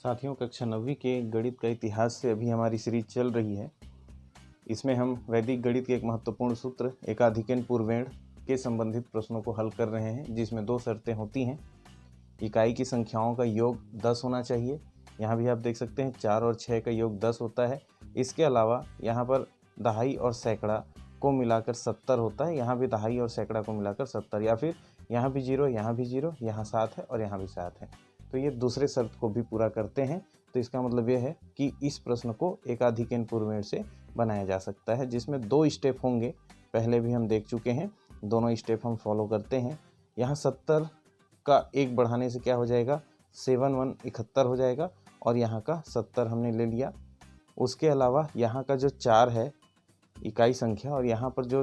साथियों, कक्षा 9वीं के गणित का इतिहास से अभी हमारी सीरीज चल रही है। इसमें हम वैदिक गणित के एक महत्वपूर्ण सूत्र एकाधिकन पूर्वेण के संबंधित प्रश्नों को हल कर रहे हैं, जिसमें दो शर्तें होती हैं। इकाई की संख्याओं का योग 10 होना चाहिए। यहाँ भी आप देख सकते हैं 4 और 6 का योग 10 होता है। इसके अलावा यहाँ पर दहाई और सैकड़ा को मिलाकर 70 होता है। यहाँ भी दहाई और सैकड़ा को मिलाकर 70, या फिर यहाँ भी 0, यहाँ भी 0, यहाँ 7 है और यहाँ भी 7 है। तो ये दूसरे शर्त को भी पूरा करते हैं। तो इसका मतलब ये है कि इस प्रश्न को एकाधिकन पूर्वेण से बनाया जा सकता है, जिसमें 2 स्टेप होंगे। पहले भी हम देख चुके हैं, दोनों स्टेप हम फॉलो करते हैं। यहाँ 70 का 1 बढ़ाने से क्या हो जाएगा, 7 1 71 हो जाएगा, और यहाँ का 70 हमने ले लिया। उसके अलावा यहाँ का जो 4 है इकाई संख्या, और यहाँ पर जो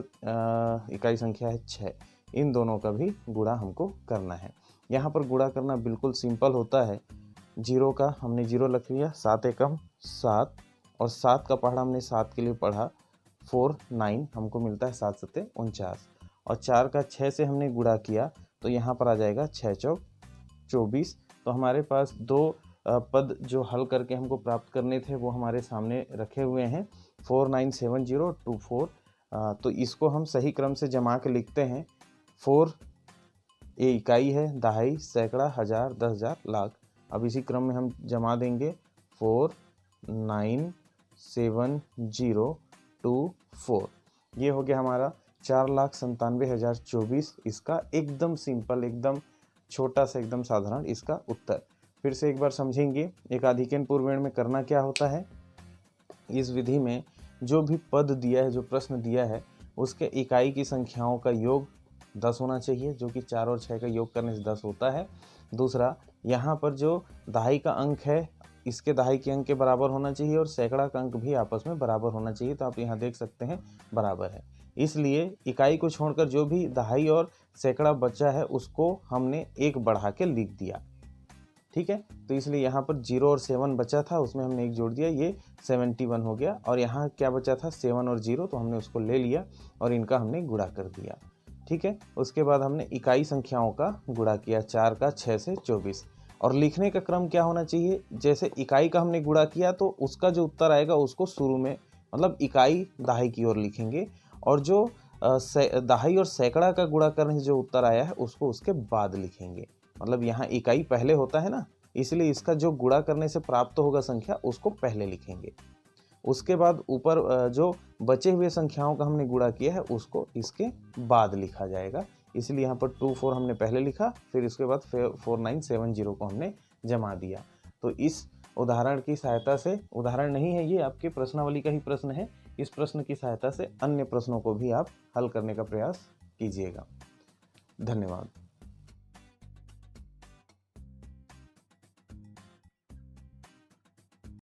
इकाई संख्या है 6, इन दोनों का भी गुणा हमको करना है। यहाँ पर गुणा करना बिल्कुल सिंपल होता है। 0 का हमने 0 रख लिया, 7 एकम 7, और 7 का पहाड़ा हमने 7 के लिए पढ़ा 4 9, हमको मिलता है 7 7 49, और 4 का 6 से हमने गुणा किया तो यहाँ पर आ जाएगा 6 चौक 24। तो हमारे पास 2 पद जो हल करके हमको प्राप्त करने थे वो हमारे सामने रखे हुए हैं, 497024। तो इसको हम सही क्रम से जमा के लिखते हैं। 4 ये इकाई है, दहाई, सैकड़ा, हज़ार, 10,000, लाख। अब इसी क्रम में हम जमा देंगे 497024। ये हो गया हमारा 4,97,024। इसका एकदम सिंपल, एकदम छोटा सा, एकदम साधारण इसका उत्तर। फिर से एक बार समझेंगे, एकाधिकन पूर्वेण में करना क्या होता है। इस विधि में जो भी पद दिया है, जो प्रश्न दिया है, उसके इकाई की संख्याओं का योग 10 होना चाहिए, जो कि 4 और 6 का योग करने से 10 होता है। दूसरा, यहाँ पर जो दहाई का अंक है, इसके दहाई के अंक के बराबर होना चाहिए, और सैकड़ा का अंक भी आपस में बराबर होना चाहिए। तो आप यहाँ देख सकते हैं बराबर है, इसलिए इकाई को छोड़कर जो भी दहाई और सैकड़ा बचा है उसको हमने 1 बढ़ा के लिख दिया। ठीक है, तो इसलिए यहाँ पर 0 और 7 बचा था, उसमें हमने 1 जोड़ दिया, ये 71 हो गया। और यहाँ क्या बचा था, 7 और 0, तो हमने उसको ले लिया और इनका हमने गुणा कर दिया। ठीक है, उसके बाद हमने इकाई संख्याओं का गुणा किया, 4 का 6 से 24। और लिखने का क्रम क्या होना चाहिए, जैसे इकाई का हमने गुणा किया तो उसका जो उत्तर आएगा उसको शुरू में, मतलब इकाई दहाई की ओर लिखेंगे, और जो दहाई और सैकड़ा का गुणा करने से जो उत्तर आया है उसको उसके बाद लिखेंगे। मतलब यहाँ इकाई पहले होता है ना, इसलिए इसका जो गुणा करने से प्राप्त होगा संख्या उसको पहले लिखेंगे। उसके बाद ऊपर जो बचे हुए संख्याओं का हमने गुणा किया है उसको इसके बाद लिखा जाएगा। इसलिए यहाँ पर 24 हमने पहले लिखा, फिर इसके बाद 4970 को हमने जमा दिया। तो इस उदाहरण की सहायता से, उदाहरण नहीं है ये, आपके प्रश्नावली का ही प्रश्न है, इस प्रश्न की सहायता से अन्य प्रश्नों को भी आप हल करने का प्रयास कीजिएगा। धन्यवाद।